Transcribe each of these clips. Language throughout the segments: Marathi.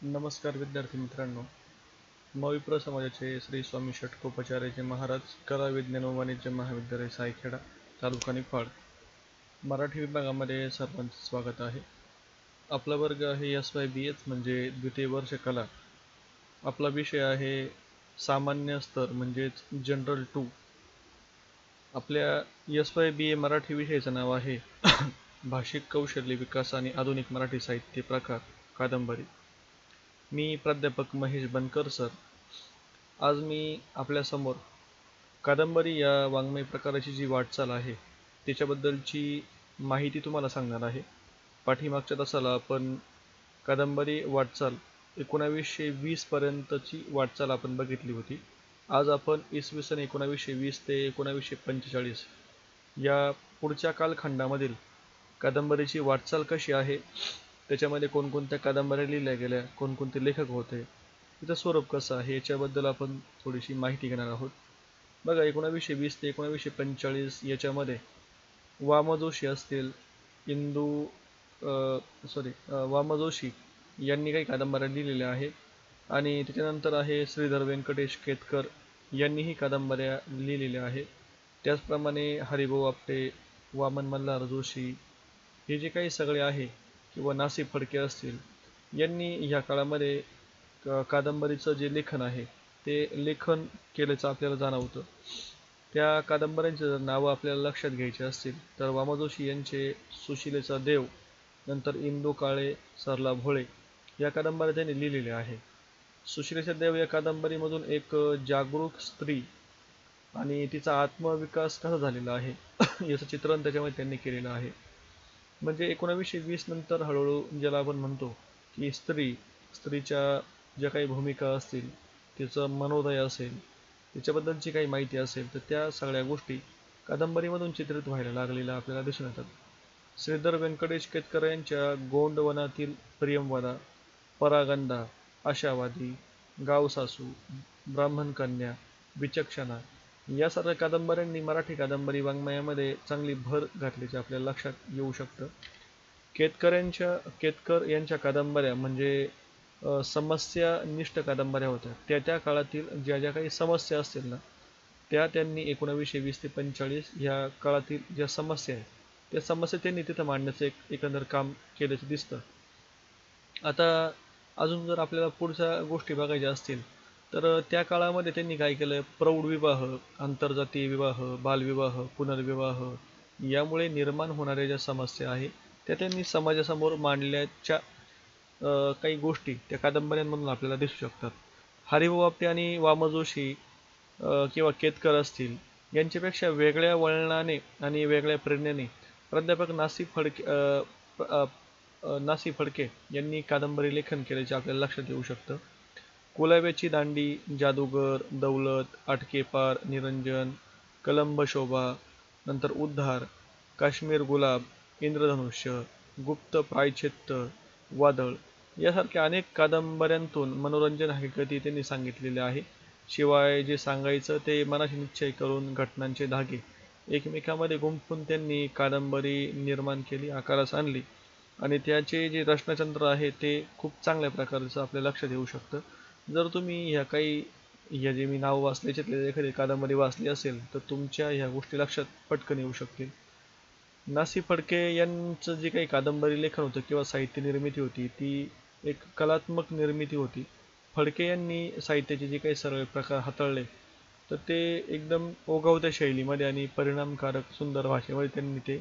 नमस्कार विद्यार्थी मित्रांनो. मविप्र समाजाचे श्री स्वामी षटकोपचार्यचे महाराज कला विज्ञान व वाणिज्य महाविद्यालय सायखेडा तालुका निफाड मराठी विभागामध्ये सर्वांचे स्वागत आहे. आपला वर्ग आहे SYBH म्हणजे द्वितीय वर्ष कला. आपला विषय आहे सामान्य स्तर म्हणजेच जनरल 2. आपल्या SYBA मराठी विषयाचं नाव आहे भाषिक कौशल्य विकास आणि आधुनिक मराठी साहित्य प्रकार कादंबरी. मी प्राध्यापक महेश बनकर सर. आज मी आपल्यासमोर कादंबरी या वाङ्मय प्रकाराची जी वाटचाल आहे त्याच्याबद्दलची माहिती तुम्हाला सांगणार आहे. पाठीमागच्या तासाला आपण कादंबरी वाटचाल 1920 पर्यंतची वाटचाल आपण बघितली होती. आज आपण इसवी सन 1920 ते 1945 या पुढच्या कालखंडामधील कादंबरीची वाटचाल कशी आहे, त्याच्यामध्ये कोणकोणत्या कादंबऱ्या लिहिल्या गेल्या, कोणकोणते लेखक होते, तिचं स्वरूप कसं आहे याच्याबद्दल आपण थोडीशी माहिती घेणार आहोत. बघा, 1920 ते 1945 याच्यामध्ये वामजोशी असतील, वामजोशी यांनी काही कादंबऱ्या लिहिलेल्या आहेत. आणि त्याच्यानंतर आहे श्रीधर व्यंकटेश केतकर यांनीही कादंबऱ्या लिहिलेल्या आहेत. त्याचप्रमाणे हरिभाऊ आपटे, वामन मल्हार जोशी हे जे काही सगळे आहे किंवा नासी फडके असतील यांनी ह्या काळामध्ये कादंबरीचं जे लेखन आहे ते लेखन केल्याचं आपल्याला जाणवतं. त्या कादंबऱ्यांचे जर नावं आपल्याला लक्षात घ्यायची असतील तर वामजोशी यांचे सुशिलेचा देव, नंतर इंदू काळे, सरला भोळे या कादंबऱ्या त्यांनी लिहिलेल्या आहे. सुशिलेचा देव या कादंबरीमधून एक जागरूक स्त्री आणि तिचा आत्मविकास कसा झालेला आहे याचं चित्रण त्याच्यामध्ये त्यांनी केलेलं आहे. म्हणजे 1920 नंतर हळूहळू ज्याला आपण म्हणतो की स्त्रीच्या ज्या काही भूमिका असतील, तिचं मनोदय असेल, तिच्याबद्दलची काही माहिती असेल, तर त्या सगळ्या गोष्टी कादंबरीमधून चित्रित व्हायला लागलेल्या आपल्याला दिसून येतात. श्रीधर व्यंकटेश केतकर यांच्या गोंडवनातील प्रियमवदा, परागंधा, आशावादी, गावसासू, ब्राह्मण कन्या, विचक्षणा यासारख्या कादंबऱ्यांनी मराठी कादंबरी वाङ्मयामध्ये चांगली भर घातल्याचे आपल्याला लक्षात येऊ शकतं. केतकर यांच्या कादंबऱ्या म्हणजे समस्यानिष्ठ कादंबऱ्या होत्या. त्या काळातील ज्या काही समस्या असतील ना, त्या त्यांनी 1920 ते 45 या काळातील ज्या समस्या आहेत त्या समस्या त्यांनी तिथं मांडण्याचं एकंदर काम केल्याचं दिसतं. आता अजून जर आपल्याला पुढच्या गोष्टी बघायच्या असतील तर त्या काळामध्ये त्यांनी काय केलं, प्रौढ विवाह, आंतरजातीय विवाह, बालविवाह, पुनर्विवाह यामुळे निर्माण होणाऱ्या ज्या समस्या आहेत त्या त्यांनी समाजासमोर मांडल्याच्या काही गोष्टी त्या कादंबऱ्यांमधून आपल्याला दिसू शकतात. हरिभाऊ आपटे आणि वामजोशी किंवा केतकर असतील यांच्यापेक्षा वेगळ्या वळणाने आणि वेगळ्या प्रेरणेने प्राध्यापक नासी फडके यांनी कादंबरी लेखन केल्याचे आपल्याला लक्षात येऊ शकतं. कुलाब्याची दांडी, जादूगर, दौलत, आटकेपार, निरंजन, कलंब शोभा, नंतर उद्धार, काश्मीर गुलाब, इंद्रधनुष्य, गुप्त प्रायश्चित्त, वादळ यासारख्या अनेक कादंबऱ्यांतून मनोरंजन हकीकती त्यांनी सांगितलेले आहे. शिवाय जे सांगायचं ते मनाशी निश्चय करून घटनांचे धागे एकमेकांमध्ये गुंफून त्यांनी कादंबरी निर्माण केली, आकारास आणली आणि त्याचे जे रचनातंत्र आहे ते खूप चांगल्या प्रकारचं आपल्या लक्षात येऊ शकतं. जर तुम्ही ह्या जे मी नाव वाचल्याच्यातले एखादी कादंबरी वाचली असेल तर तुमच्या ह्या गोष्टी लक्षात पटकन येऊ शकतील. नासी फडके यांचं जे काही कादंबरी लेखन होतं किंवा साहित्य निर्मिती होती ती एक कलात्मक निर्मिती होती. फडके यांनी साहित्याचे जे काही सरळ प्रकार हाताळले तर ते एकदम ओघवत्या शैलीमध्ये आणि परिणामकारक सुंदर भाषेमध्ये त्यांनी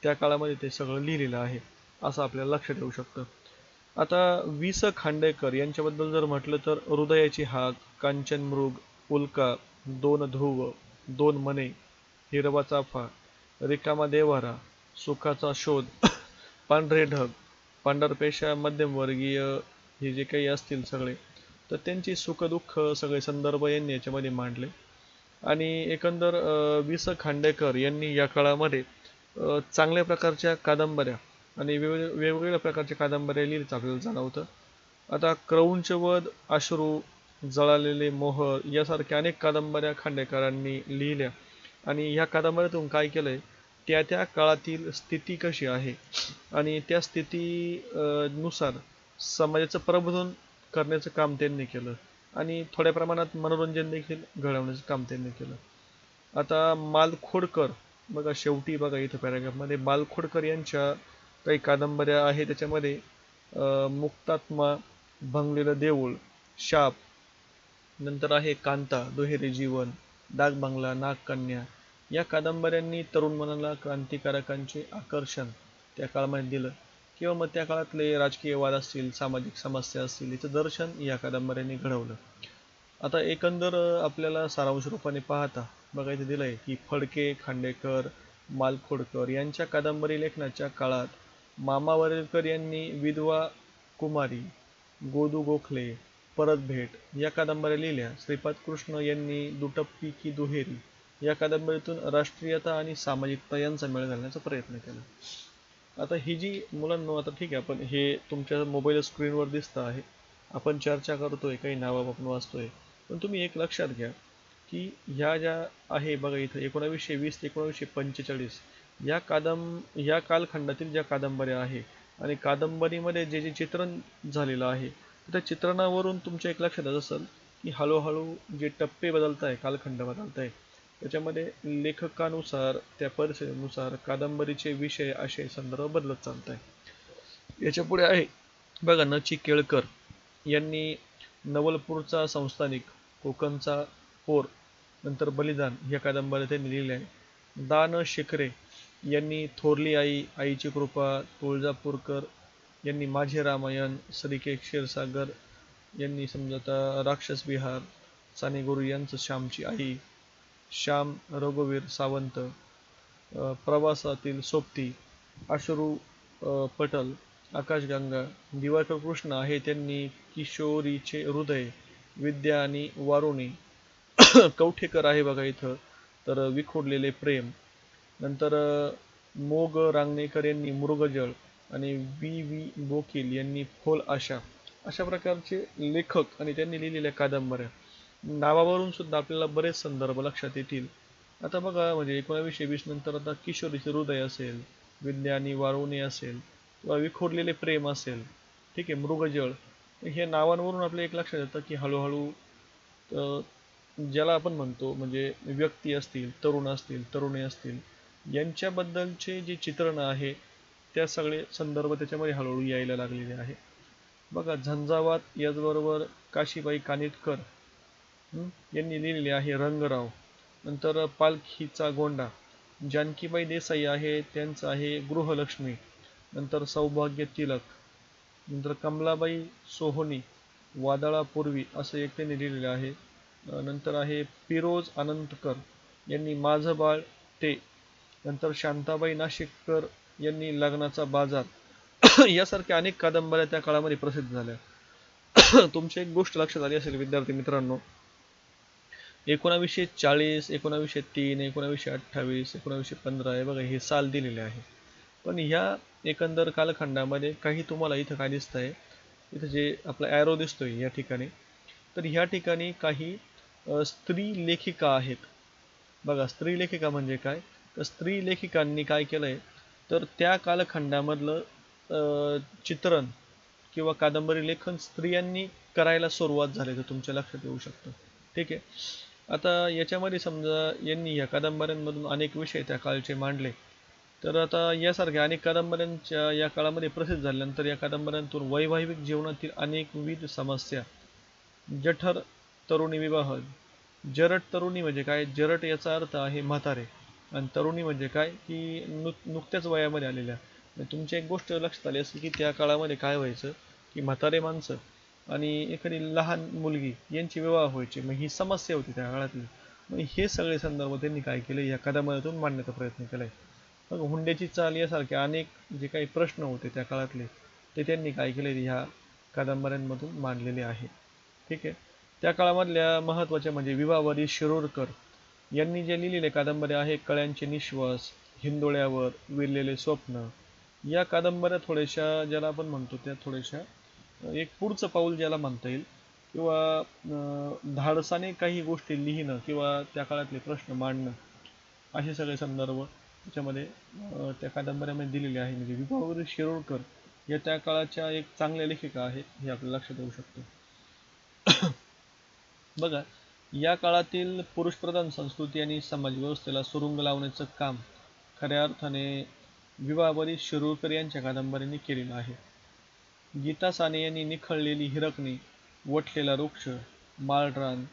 त्या काळामध्ये ते सगळं लिहिलेलं आहे असं आपल्याला लक्षात येऊ शकतं. आता वि. स. खांडेकर यांच्याबद्दल जर म्हटलं तर हृदयाची हाक, कांचनमृग, उल्का, दोन ध्रुव, दोन मने, हिरवा चाफा, रिकामा देव्हारा, सुखाचा शोध, पांढरे ढग, पांढरपेशा मध्यमवर्गीय हे जे काही असतील सगळे तर त्यांची सुखदुःख सगळे संदर्भ यांनी याच्यामध्ये मांडले. आणि एकंदर वि. स. खांडेकर यांनी या काळामध्ये चांगल्या प्रकारच्या कादंबऱ्या आणि वेगवेगळ्या प्रकारच्या कादंबऱ्या लिहिल्याचं आपल्याला जाणवतं. आता क्रौंचवध, अश्रू, जळालेले मोहर यासारख्या अनेक कादंबऱ्या खांडेकरांनी लिहिल्या आणि ह्या कादंबऱ्यातून काय केलंय, त्या काळातील स्थिती कशी आहे आणि त्या स्थितीनुसार समाजाचं प्रबोधन करण्याचं काम त्यांनी केलं आणि थोड्या प्रमाणात मनोरंजन देखील घडवण्याचं काम त्यांनी केलं. आता मालखोडकर बघा, शेवटी बघा इथं पॅराग्राफमध्ये मालखोडकर यांच्या काही कादंबऱ्या आहेत. त्याच्यामध्ये मुक्तात्मा, भंगलेलं देऊळ, शाप, नंतर आहे कांता, दुहेरी जीवन, डाकबंगला, नागकन्या या कादंबऱ्यांनी तरुण मनाला क्रांतिकारकांचे आकर्षण त्या काळामध्ये दिलं, किंवा मग त्या काळातले राजकीय वाद असतील, सामाजिक समस्या असतील, याचं दर्शन या कादंबऱ्यांनी घडवलं. आता एकंदर आपल्याला सारांश रूपाने पाहता बघायचं दिलंय की फडके, खांडेकर, मालखोडकर यांच्या कादंबरी लेखनाच्या काळात मामा वरेरकर यांनी विधवा कुमारी, गोदू गोखले, परत भेट या कादंबऱ्या लिहिल्या. श्रीपाद कृष्ण यांनी दुटप्पी की दुहेरी या कादंबरीतून राष्ट्रीयता आणि सामाजिकता यांचा मेळ घालण्याचा प्रयत्न केला. आता ही जी मुलांना, आता ठीक आहे, आपण हे तुमच्या मोबाईल स्क्रीनवर दिसतं आहे, आपण चर्चा करतोय, काही नावं आपण वाचतोय, पण तुम्ही एक लक्षात घ्या की ह्या ज्या आहे बघा इथं 1920 ते 1945 या कालखंडातील ज्या कादंबऱ्या आहे आणि कादंबरीमध्ये जे जे चित्रण झालेलं आहे, त्या चित्रणावरून तुमच्या एक लक्षात येत असेल की हळूहळू जे टप्पे बदलत आहे, कालखंड बदलत आहे, त्याच्यामध्ये लेखकानुसार, त्या परिस्थितीनुसार कादंबरीचे विषय, आशय, संदर्भ बदलत चालत आहे. याच्या पुढे आहे बघा नची केळकर यांनी नवलपूरचा संस्थानिक, कोकणचा पोर, नंतर बलिदान या कादंबऱ्या त्यांनी लिहिल्या आहे. दान शिखरे यांनी थोरली आई, आईची कृपा, तुळजापूरकर यांनी माझे रामायण, सरिके क्षीरसागर यांनी समजा राक्षस विहार, साने गुरु यांचं श्यामची आई, श्याम रघुवीर सावंत, प्रवासातील सोबती, अश्रू पटल, आकाशगंगा, दिवाकर कृष्ण आहे त्यांनी किशोरीचे हृदय, विद्या आणि वारुणी, कवठेकर आहे बघा इथं तर विखुरलेले प्रेम, नंतर मोग रांगणेकर यांनी मृगजळ आणि वी वी बोकील यांनी फोल आशा, अशा प्रकारचे लेखक आणि त्यांनी लिहिलेल्या कादंबऱ्या. नावावरून सुद्धा आपल्याला बरेच संदर्भ लक्षात येतील. आता बघा म्हणजे 1920 नंतर आता किशोरीचे हृदय असेल, विद्या आणि वारुणी असेल, किंवा विखुरलेले प्रेम असेल, ठीक आहे, मृगजळ, हे नावांवरून आपल्या एक लक्षात येतं की हळूहळू ज्याला आपण म्हणतो म्हणजे व्यक्ती असतील, तरुण असतील, तरुणी असतील, यांच्याबद्दलचे जे चित्रण आहे त्या सगळे संदर्भ त्याच्यामध्ये हळूहळू यायला लागलेले आहे. बघा झंझावात, याचबरोबर काशीबाई कानिटकर यांनी लिहिलेले आहे रंगराव, नंतर पालखीचा गोंडा, जानकीबाई देसाई आहे त्यांचं आहे गृहलक्ष्मी, नंतर सौभाग्य तिलक, नंतर कमलाबाई सोहोनी, वादळापूर्वी असं एक त्यांनी लिहिलेलं आहे. नंतर आहे फिरोज अनंतकर यांनी माझं बाळ ते, नंतर शांताबाई नाशिककर यांनी लग्नाचा बाजार यासारख्या अनेक कादंबऱ्या त्या काळामध्ये प्रसिद्ध झाल्या. तुमची एक गोष्ट लक्षात आली असेल विद्यार्थी मित्रांनो, 1940, 1903, 1928, 1915 हे बघा हे साल दिलेले आहे. पण ह्या एकंदर कालखंडामध्ये काही तुम्हाला इथं काय दिसतंय, इथं जे आपला ॲरो दिसतोय या ठिकाणी, तर ह्या ठिकाणी काही स्त्री लेखिका आहेत. बघा स्त्री लेखिका म्हणजे काय, तर स्त्री लेखिकांनी काय केलंय, तर त्या कालखंडामधलं चित्रण किंवा कादंबरी लेखन स्त्रियांनी करायला सुरुवात झाली, तर तुमच्या लक्षात येऊ शकतं. ठीक आहे. आता याच्यामध्ये समजा यांनी या कादंबऱ्यांमधून अनेक विषय त्या काळचे मांडले, तर आता यासारख्या अनेक कादंबऱ्यांच्या या काळामध्ये प्रसिद्ध झाल्यानंतर या कादंबऱ्यांतून वैवाहिक जीवनातील अनेकविध समस्या, जठर तरुणी विवाह, जरट तरुणी म्हणजे काय, जरट याचा अर्थ आहे म्हातारे, आणि तरुणी म्हणजे काय की नुकत्याच वयामध्ये आलेल्या. तुमची एक गोष्ट लक्षात आली असेल की त्या काळामध्ये काय व्हायचं की म्हातारे माणसं आणि एखादी लहान मुलगी यांची विवाह व्हायचे, मग ही समस्या होती त्या काळातली. मग हे सगळे संदर्भ त्यांनी काय केले, या कादंबऱ्यातून मांडण्याचा प्रयत्न केलाय. मग हुंड्याची चाल यासारखे अनेक जे काही प्रश्न होते त्या काळातले, ते त्यांनी काय केले, ह्या कादंबऱ्यांमधून मांडलेले आहे. ठीक आहे. त्या काळामधल्या महत्त्वाच्या म्हणजे विभावरी शिरूरकर यांनी जे लिहिलेले कादंबऱ्या आहे, कळ्यांचे निश्वास, हिंदोळ्यावर, विरलेले स्वप्न, या कादंबऱ्या थोड्याशा ज्याला आपण म्हणतो त्या थोड्याशा एक पुढचं पाऊल ज्याला म्हणता येईल, किंवा धाडसाने काही गोष्टी लिहिणं किंवा त्या काळातले प्रश्न मांडणं, असे सगळे संदर्भ त्याच्यामध्ये त्या कादंबऱ्यामध्ये दिलेले आहे. म्हणजे विभावरी शिरूरकर या त्या काळाच्या एक चांगल्या लेखिका आहेत, हे आपल्या लक्षात येऊ शकतं. बघा, या काळातील पुरुषप्रधान संस्कृती आणि समाज व्यवस्थेला सुरुंग लावण्याचं काम खऱ्या अर्थाने विवाहबरीत शिरूरकर यांच्या कादंबरीने केलेलं आहे. गीता साने यांनी निखळलेली हिरकणी, वटलेला वृक्ष, माळरान,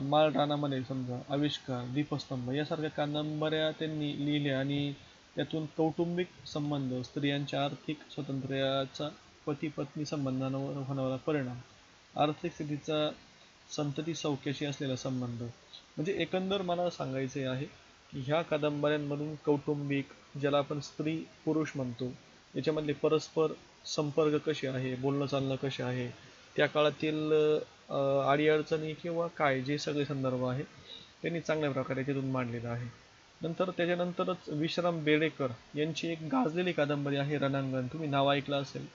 माळरानामध्ये समजा आविष्कार, दीपस्तंभ यासारख्या कादंबऱ्या त्यांनी लिहिल्या आणि त्यातून कौटुंबिक संबंध, स्त्रियांच्या आर्थिक स्वातंत्र्याचा, पती पत्नी संबंधांवर होणारा परिणाम, आर्थिक स्थितीचा संतती सौख्याशी असलेला संबंध, म्हणजे एकंदर मला सांगायचे आहे की ह्या कादंबऱ्यांमधून कौटुंबिक, ज्याला आपण स्त्री पुरुष म्हणतो, याच्यामधले परस्पर संपर्क कसे आहे, बोलणं चालणं कसे आहे, त्या काळातील अडीअडचणी किंवा काय जे सगळे संदर्भ आहे त्यांनी चांगल्या प्रकारे त्यातून मांडलेलं आहे. त्याच्यानंतरच विश्राम बेडेकर यांची एक गाजलेली कादंबरी आहे रणांगण, तुम्ही नाव ऐकलं असेल.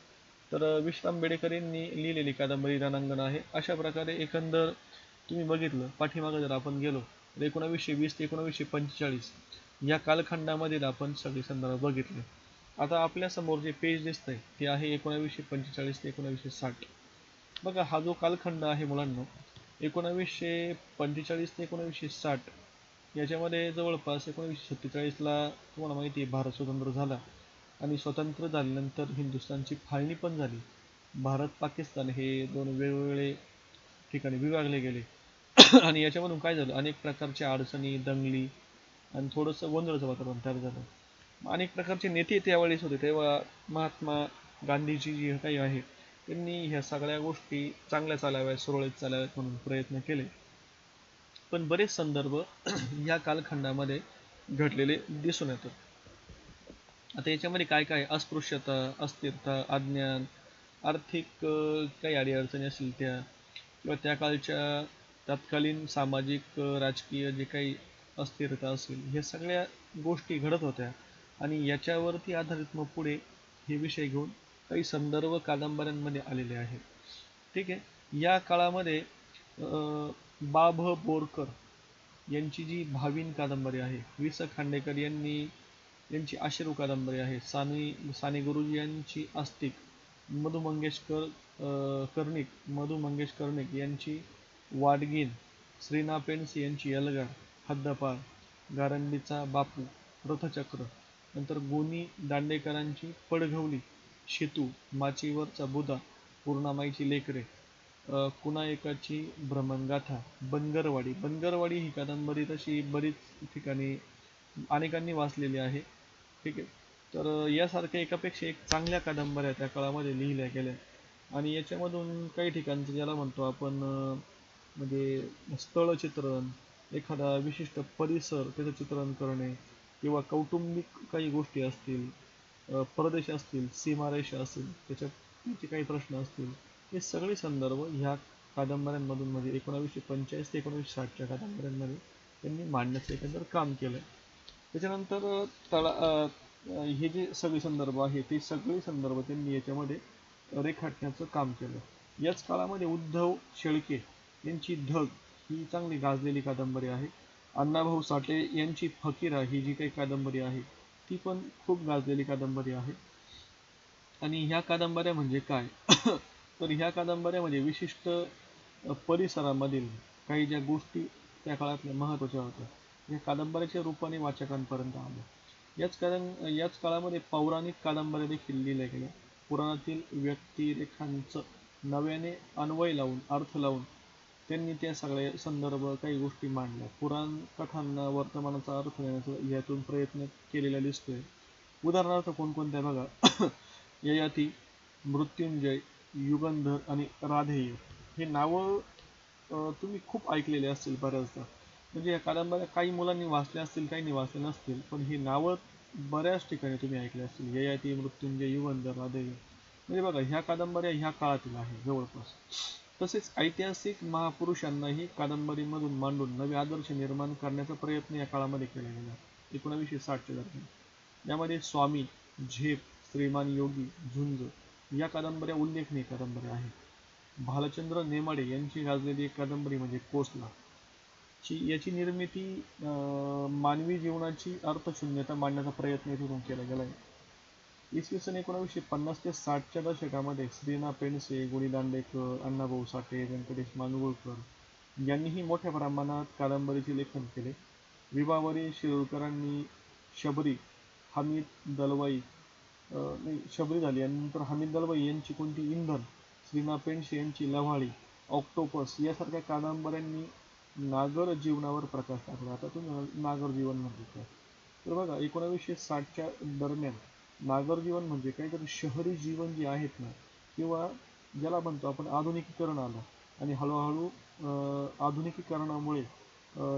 तर विश्राम बेडेकर यांनी लिहिलेली कादंबरी रणांगण आहे. अशा प्रकारे एकंदर तुम्ही बघितलं पाठीमागं जर आपण गेलो तर 1920 ते 1945 या कालखंडामधील आपण सगळे संदर्भ बघितले. आता आपल्या समोर जे पेज दिसतंय ते आहे 1945 ते 1960. बघा, हा जो कालखंड आहे मुलांना, 1945 ते 1960 याच्यामध्ये जवळपास 1947ला तुम्हाला माहिती आहे भारत स्वतंत्र झाला आणि स्वतंत्र झाल्यानंतर हिंदुस्थानची फाळणी पण झाली. भारत पाकिस्तान हे दोन वेगवेगळे ठिकाणी विभागले गेले आणि याच्यामधून काय झालं, अनेक प्रकारच्या अडचणी, दंगली आणि थोडंसं गोंधळाचं वातावरण तयार झालं. अनेक प्रकारचे नेते त्यावेळेस होते, तेव्हा महात्मा गांधीजी जे काही आहे त्यांनी ह्या सगळ्या गोष्टी चांगल्या चालाव्यात, सुरळीत चालाव्यात म्हणून प्रयत्न केले. पण बरेच संदर्भ या कालखंडामध्ये घडलेले दिसून येतात. आता याच्यामध्ये काय काय, अस्पृश्यता, अस्थिरता, अज्ञान, आर्थिक काही अडीअडचणी असतील त्या, किंवा त्या काळच्या तत्कालीन सामाजिक राजकीय जे काही अस्थिरता असेल, ह्या सगळ्या गोष्टी घडत होत्या आणि याच्यावरती आधारित मग पुढे हे विषय घेऊन काही संदर्भ कादंबऱ्यांमध्ये आलेले आहेत. ठीक आहे. या काळामध्ये बा भ बोरकर यांची जी भाविन कादंबरी आहे, वि स खांडेकर यांची अश्रू कादंबरी आहे, साने गुरुजी यांची आस्तिक, मधु मंगेश कर्णिक यांची वाडगीन, श्रीना पेंडसे यांची एल्गार, हद्दपार, गारंडीचा बापू, रथचक्र, नंतर गोनी दांडेकरांची पडघवली, शेतू, माचीवरचा बुधा, पूर्णामाईची लेकरे, कुणा एकाची भ्रमणगाथा, बनगरवाडी ही कादंबरी तशी बरीच ठिकाणी अनेकांनी वाचलेली आहे. ठीक आहे. तर यासारख्या एकापेक्षा एक चांगल्या कादंबऱ्या त्या काळामध्ये लिहिल्या गेल्या आणि याच्यामधून काही ठिकाणचं ज्याला म्हणतो आपण म्हणजे स्थळचित्रण, एखादा विशिष्ट परिसर त्याचं चित्रण करणे, किंवा कौटुंबिक काही गोष्टी असतील, प्रदेश असतील, सीमारेषा असतील, त्याचे काही प्रश्न असतील, हे सगळे संदर्भ ह्या कादंबऱ्यांमधून म्हणजे 1945 ते 1960च्या कादंबऱ्यांमध्ये त्यांनी मांडण्याचं एकंदर काम केलं. त्याच्यानंतर हे जे सगळे संदर्भ आहे ते सगळे संदर्भ त्यांनी याच्यामध्ये रेखाटण्याचं काम केलं. याच काळामध्ये उद्धव शेळके यांची ढग ही चांगली गाजलेली कादंबरी आहे. अण्णाभाऊ साठे यांची फकीरा ही जी काही कादंबरी आहे ती पण खूप गाजलेली कादंबरी आहे. आणि ह्या कादंबऱ्या म्हणजे काय तर ह्या कादंबऱ्यामध्ये विशिष्ट परिसरामधील काही ज्या गोष्टी त्या काळातल्या महत्त्वाच्या होत्या या कादंबऱ्याच्या रूपाने वाचकांपर्यंत आल्या. याच काळामध्ये पौराणिक कादंबऱ्या देखील लिहिल्या गेल्या. पुराणातील व्यक्तिरेखांचं नव्याने अन्वय लावून, अर्थ लावून त्यांनी त्या सगळ्या संदर्भ काही गोष्टी मांडल्या. पुराण कथांना वर्तमानाचा अर्थ देण्याचा यातून प्रयत्न केलेला दिसतोय. उदाहरणार्थ कोणकोणत्या बघा, ययाती, मृत्युंजय, युगंधर आणि राधेय हे नावं तुम्ही खूप ऐकलेले असतील बऱ्याचदा. म्हणजे या कादंबऱ्या काही मुलांनी वाचल्या असतील, काहींनी वाचल्या नसतील, पण ही नावं बऱ्याच ठिकाणी तुम्ही ऐकली असतील. ययाती, मृत्युंजय, युगंधर, राधेय. म्हणजे बघा, ह्या कादंबऱ्या ह्या काळातील आहे जवळपास. तसेच ऐतिहासिक महापुरुषांनाही कादंबरीमधून मांडून नवे आदर्श निर्माण करण्याचा प्रयत्न या काळामध्ये केला गेला 1960च्या दरम्यान. यामध्ये स्वामी, झेप, श्रीमान योगी, झुंज या कादंबऱ्या उल्लेखनीय कादंबऱ्या आहेत. भालचंद्र नेमाडे यांची गाजलेली एक कादंबरी म्हणजे कोसला. याची निर्मिती मानवी जीवनाची अर्थशून्यता मांडण्याचा प्रयत्न इथून केला गेला आहे. इसवी सन 1950 ते 60च्या दशकामध्ये श्रीना पेंडसे, गोनी दांडेकर, अण्णाभाऊ साठे, व्यंकटेश मानगुळकर यांनीही मोठ्या प्रमाणात कादंबरीचे लेखन केले. विभावरी शिरोडकरांनी शबरी, हमीद दलवाई नाही शबरी झाली आणि नंतर हमीद दलवाई यांची कोणती इंधन, श्रीना पेंडसे यांची लव्हाळी, ऑक्टोपस यासारख्या कादंबऱ्यांनी नागर जीवनावर प्रकाश टाकला. आता तुम्ही नागर जीवन म्हणजे काय, तर बघा 1960च्या दरम्यान नागर जीवन म्हणजे काय, तर शहरी जीवन जे आहेत ना, किंवा ज्याला म्हणतो आपण आधुनिकीकरण आलं आणि हळूहळू आधुनिकीकरणामुळे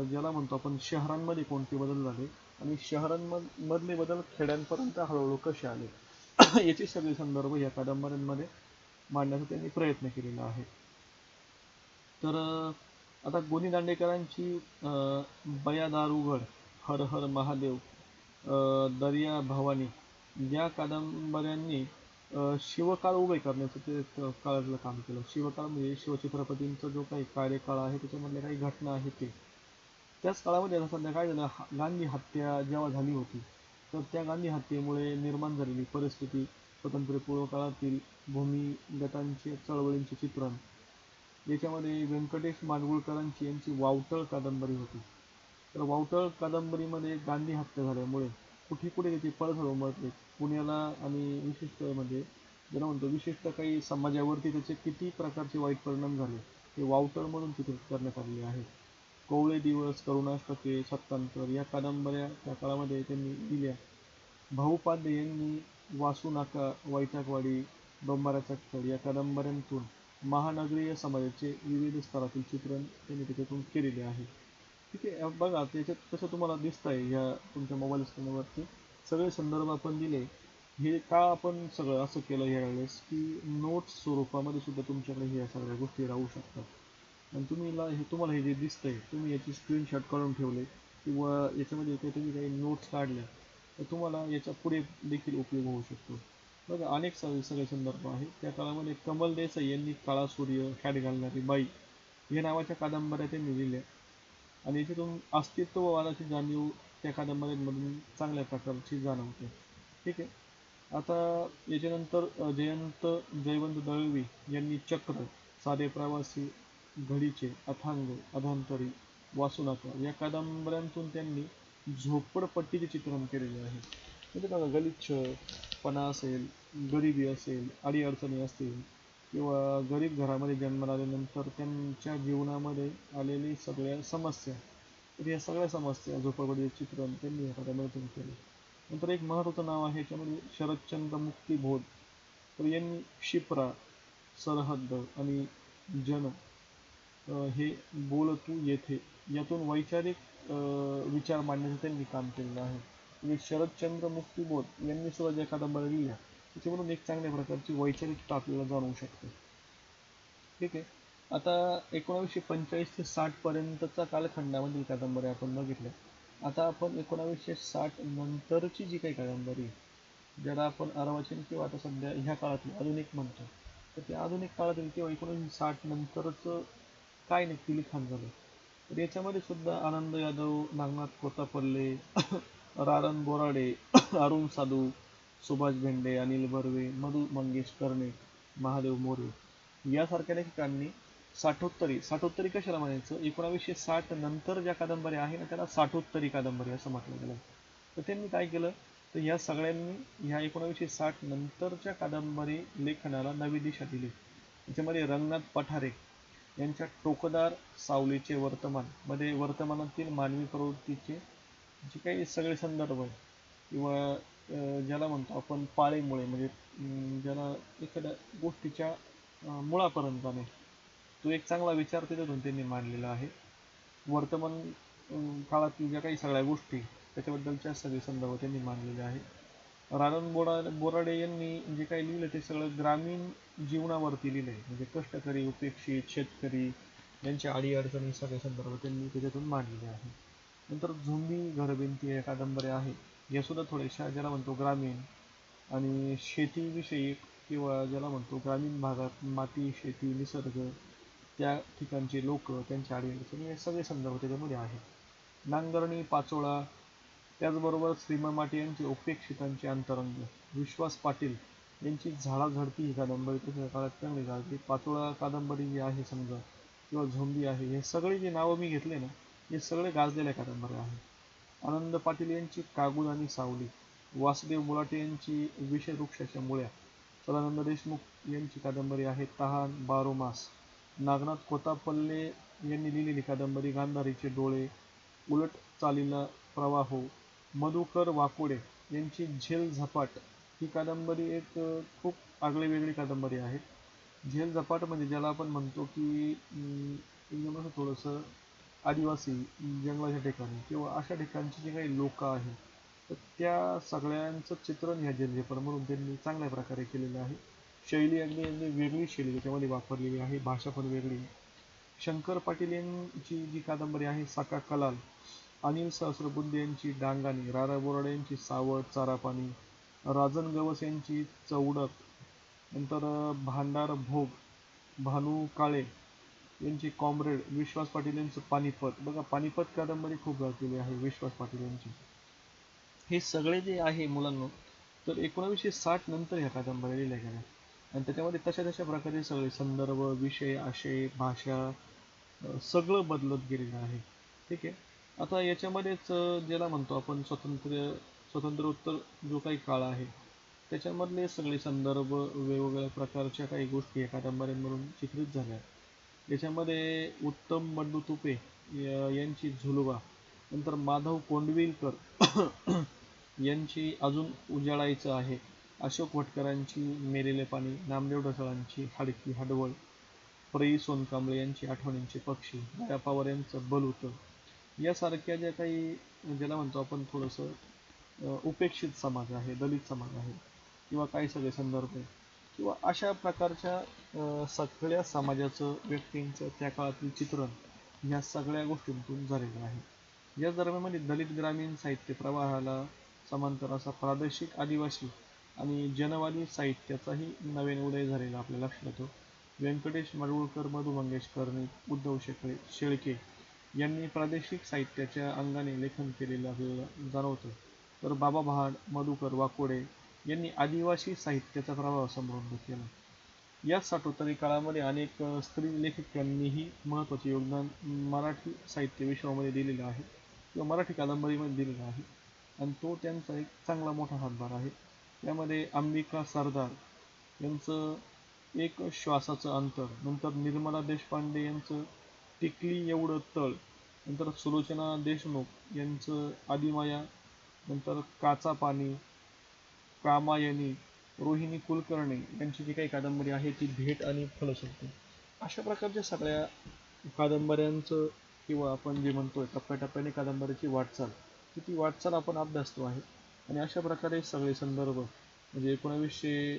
ज्याला म्हणतो आपण शहरांमध्ये कोणते बदल झाले आणि शहरांमधले बदल खेड्यांपर्यंत हळूहळू कसे आले याचे सगळे संदर्भ या कादंबऱ्यांमध्ये मांडण्याचा त्यांनी प्रयत्न केलेला आहे. तर आता गोनी दांडेकरांची बया दारुगड, हर हर महादेव, दर्या भवानी या कादंबऱ्यांनी शिवकाळ उभे करण्याचं ते काळातलं काम केलं. शिवकाळ म्हणजे शिवछत्रपतींचा जो काही कार्यकाळ आहे त्याच्यामधल्या काही घटना आहेत ते. त्याच काळामध्ये आता सध्या काय झालं, गांधी हत्या जेव्हा झाली होती, तर त्या गांधी हत्येमुळे निर्माण झालेली परिस्थिती, स्वातंत्र्यपूर्व काळातील भूमिगतांचे चळवळींचे चित्रण, याच्यामध्ये व्यंकटेश माडगूळकरांची यांची वावटळ कादंबरी होती. तर वावटळ कादंबरीमध्ये गांधी हत्या झाल्यामुळे कुठे कुठे त्याचे पडसाद उमटले पुण्याला, आणि विशिष्ट म्हणजे ज्याला म्हणतो विशिष्ट काही समाजावरती त्याचे किती प्रकारचे वाईट परिणाम झाले हे वावटळ म्हणून चित्रित करण्यात आलेले आहेत. कोवळे दिवस, करुणाष्टके, सत्तांतर या कादंबऱ्या त्या काळामध्ये त्यांनी दिल्या. भाऊ पाध्ये यांनी वासू नाका, वैतागवाडी, डोंबाराचा खेळ या कादंबऱ्यांतून महानगरीय समाजाचे विविध स्तरातील चित्रण त्यांनी त्याच्यातून केलेले आहे. ठीक आहे, बघा त्याच्यात तसं तुम्हाला दिसत आहे ह्या तुमच्या मोबाईल स्क्रीनवरती सगळे संदर्भ आपण दिले. हे का आपण सगळं असं केलं यावेळेस की नोट्स स्वरूपामध्ये सुद्धा तुमच्याकडे ह्या सगळ्या गोष्टी राहू शकतात. आणि तुम्हाला हे जे दिसतंय तुम्ही याची स्क्रीनशॉट काढून ठेवले किंवा याच्यामध्ये काही तुम्ही काही नोट्स काढल्या तर तुम्हाला याच्या पुढे देखील उपयोग होऊ शकतो. बघा अनेक सगळे संदर्भ आहेत. त्या काळामध्ये कमल देसाई यांनी काळा सूर्य, हॅट घालणारी बाई या नावाच्या कादंबऱ्या त्यांनी लिहिल्या आणि याच्यातून अस्तित्ववादाची जाणीव त्या कादंबऱ्यांमधून चांगल्या प्रकारची जाणवते. ठीक आहे. आता याच्यानंतर जयंत जयवंत दळवी यांनी चक्र, साधे प्रवासी, घडीचे, अथांग, अधांतरी, वासुनाका या कादंबऱ्यांतून त्यांनी झोपडपट्टीचे चित्रण केलेले आहे. म्हणजे बघा गलिच्छपणा असेल, गरिबी असेल, अडीअडचणी असतील किंवा गरीब घरामध्ये जन्माला आल्यानंतर त्यांच्या जीवनामध्ये आलेली सगळ्या समस्या, तर या सगळ्या समस्या झोपडपट्टीचे चित्रण त्यांनी या कादंबरीतून केले. नंतर एक महत्त्वाचं नाव आहे याच्यामध्ये शरदचंद्र मुक्तिबोध, तर यांनी शिप्रा, सरहद्द आणि जन हे बोल तू येथे यातून वैचारिक विचार मांडण्याचं त्यांनी काम केलेलं आहे. म्हणजे शरदचंद्र मुक्तिबोध यांनी सुद्धा ज्या कादंबऱ्या लिहिल्या त्याच्यावरून एक चांगल्या प्रकारची वैचारिकता आपल्याला जाणवू शकते. ठीक आहे. आता 1945 ते 60 पर्यंतचा कालखंडामधील कादंबऱ्या आपण बघितल्या. आता आपण 1960 नंतरची जी काही कादंबरी ज्याला आपण अर्वाचीन किंवा आता सध्या ह्या काळातली आधुनिक म्हणतो, तर त्या आधुनिक काळातील किंवा 1960 नंतरचं काय नक्की लिखाण झालं, तर याच्यामध्ये सुद्धा आनंद यादव, नागनाथ कोत्तापल्ले, रारन बोराडे, अरुण साधू, सुभाष भेंडे, अनिल बर्वे, मधु मंगेश कर्णे, महादेव मोरे यासारख्या लेखकांनी साठोत्तरी कशाला म्हणायचं, 1960 नंतर ज्या कादंबऱ्या आहे ना त्याला साठोत्तरी कादंबरी असं म्हटलं गेलं. तर त्यांनी काय केलं, तर ह्या सगळ्यांनी ह्या 1960 नंतरच्या कादंबरी लेखनाला नवी दिशा दिली. त्याच्यामध्ये रंगनाथ पठारे यांच्या टोकदार सावलीचे वर्तमान मध्ये वर्तमानातील मानवी प्रवृत्तीचे जे काही सगळे संदर्भ आहे किंवा ज्याला म्हणतो आपण पाळेमुळे म्हणजे ज्याला एखाद्या गोष्टीच्या मुळापर्यंत जाणे, तो एक चांगला विचार तिथून त्यांनी मांडलेला आहे. वर्तमान काळातील ज्या काही सगळ्या गोष्टी त्याच्याबद्दलच्या सगळे संदर्भ त्यांनी मांडलेले आहे. रानन बोराडे यांनी जे काही लिहिलं ते सगळं ग्रामीण जीवनावरती लिहिलंय, म्हणजे कष्टकरी, उपेक्षित शेतकरी यांच्या अडीअडचणी सगळे संदर्भ त्यांनी त्याच्यातून मांडलेले आहे. नंतर झुंबी घरभिंती या कादंबऱ्या आहेत, या सुद्धा थोड्याशा ज्याला म्हणतो ग्रामीण आणि शेतीविषयी किंवा ज्याला म्हणतो ग्रामीण भागात माती, शेती, निसर्ग, त्या ठिकाणचे लोक, त्यांच्या अडीअडचणी हे सगळे संदर्भ त्याच्यामध्ये आहेत. नांगरणी, पाचोळा, त्याचबरोबर श्रीमंत माटे यांचे उपेक्षितांचे अंतरंग, विश्वास पाटील यांची झाडाझडती ही कादंबरी तशा काळात चांगली गाजली. पाचोळा कादंबरी जी आहे समजा किंवा झोंबी आहे, हे सगळे जे नावं मी घेतले ना, हे सगळे गाजलेल्या कादंबऱ्या आहेत. आनंद पाटील यांची कागुल आणि सावली, वासुदेव मुलाटे यांची विषवृक्षाच्या मुळ्या, सदानंद देशमुख यांची कादंबरी आहे तहान, बारोमास, नागनाथ कोतापल्ले यांनी लिहिलेली कादंबरी गांधारीचे डोळे, उलट चालीला प्रवाहो, मधुकर वाकोडे यांची झेल झपाट ही कादंबरी एक खूप आगळीवेगळी कादंबरी आहे. झेल झपाट म्हणजे ज्याला आपण म्हणतो की एकदम असं थोडंसं आदिवासी जंगलाच्या ठिकाणी किंवा अशा ठिकाणची जी काही लोक आहेत, तर त्या सगळ्यांचं चित्रण ह्या झेल झपाटमधून त्यांनी चांगल्या प्रकारे केलेलं आहे. शैली अगदी अगदी वेगळी शैली त्याच्यामध्ये वापरलेली आहे, भाषा पण वेगळी. शंकर पाटील यांची जी कादंबरी आहे साका कलाल, अनिल सहस्रबुद्धे यांची डांगाणी, रा. बोराडे यांची सावळ, चारा पाणी, राजन गवस यांची चौडक, नंतर भांडार भोग, भानू काळे यांची कॉम्रेड, विश्वास पाटील यांचं पानिपत. बघा पानिपत कादंबरी खूप गाजलेली आहे विश्वास पाटील यांची. हे सगळे जे आहे मुलांना, तर 1960 नंतर ह्या कादंबऱ्या लिहिल्या गेल्या आणि त्याच्यामध्ये तशा तशा प्रकारे सगळे संदर्भ, विषय, आशय, भाषा सगळं बदलत गेलेलं आहे. ठीक आहे. आता याच्यामध्येच ज्याला म्हणतो आपण स्वतंत्रोत्तर जो काही काळ आहे, त्याच्यामधले सगळे संदर्भ, वेगवेगळ्या प्रकारच्या काही गोष्टी या कादंबऱ्यांमधून चित्रित झाल्या. याच्यामध्ये उत्तम बंडू तुपे यांची झुलवा, नंतर माधव कोंडविलकर यांची अजून उजाळायचं आहे, अशोक वटकरांची मेलेले पाणी, नामदेव ढसाळांची हाडकी हाडवळ, प्र. सोनकांबळे यांची आठवणींचे पक्षी, दया पवार यांचं बलूत, यासारख्या ज्या काही ज्याला म्हणतो आपण थोडंसं उपेक्षित समाज आहे, दलित समाज आहे किंवा काही सगळे संदर्भ किंवा अशा प्रकारच्या सगळ्या समाजाचं, व्यक्तींचं त्या काळातील चित्रण या सगळ्या गोष्टींतून झालेलं आहे. या दरम्यानमध्ये दलित ग्रामीण साहित्य प्रवाहाला समांतर असा प्रादेशिक आदिवासी आणि जनवादी साहित्याचाही नवीन उदय झालेला आपल्याला लक्षात येतो. व्यंकटेश माडगूळकर, मधु मंगेश कर्णिक, उद्धव शेळके यांनी प्रादेशिक साहित्याच्या अंगाने लेखन केलेलं आपल्याला जाणवतं. तर बाबा भाड, मधुकर वाकोडे यांनी आदिवासी साहित्याचा प्रभाव समृद्ध केला. याच साठोत्तरी काळामध्ये अनेक स्त्री लेखकांनीही महत्त्वाचे योगदान मराठी साहित्य विश्वामध्ये दिलेलं आहे किंवा मराठी कादंबरीमध्ये दिलेला आहे आणि तो त्यांचा एक चांगला मोठा हातभार आहे. त्यामध्ये अंबिका सरदार यांचं एक श्वासाचं अंतर, नंतर निर्मला देशपांडे यांचं टिकली एवढं तळ, नंतर सुलोचना देशमुख यांचं आदिमाया, नंतर काचा पाणी, कामायनी, रोहिणी कुलकर्णी यांची जी काही कादंबरी आहे ती भेट आणि फलश्रुती, अशा प्रकारच्या सगळ्या कादंबऱ्यांचं किंवा आपण जे म्हणतोय टप्प्याटप्प्याने कादंबरीची वाटचाल, ती वाटचाल आपण अभ्यासतो आहे आणि अशा प्रकारे सगळे संदर्भ म्हणजे 1900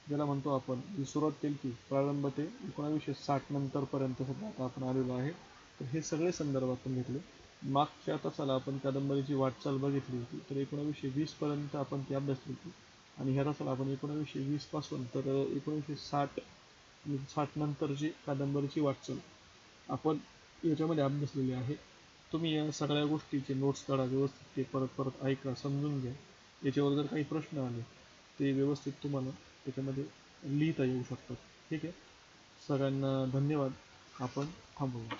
ज्याला म्हणतो आपण जी सुरुवात केली ती प्रारंभ ते 1960 नंतरपर्यंत सुद्धा आता आपण आलेलो आहे. तर हे सगळे संदर्भ आपण घेतले. मागच्या तासाला आपण कादंबरीची वाटचाल बघितली होती, तर 1920 पर्यंत आपण ती अभ्यासली होती आणि ह्या तासाला आपण 1920 पासून तर 1960 नंतरची कादंबरीची वाटचाल आपण याच्यामध्ये अभ्यासलेली आहे. तुम्ही या सगळ्या गोष्टीचे नोट्स काढा, व्यवस्थित ते परत परत ऐका, समजून घ्या. याच्यावर जर काही प्रश्न आले ते व्यवस्थित तुम्हाला त्याच्यामध्ये लिहिता येऊ शकतात. ठीक आहे. सगळ्यांना धन्यवाद. आपण थांबवूया.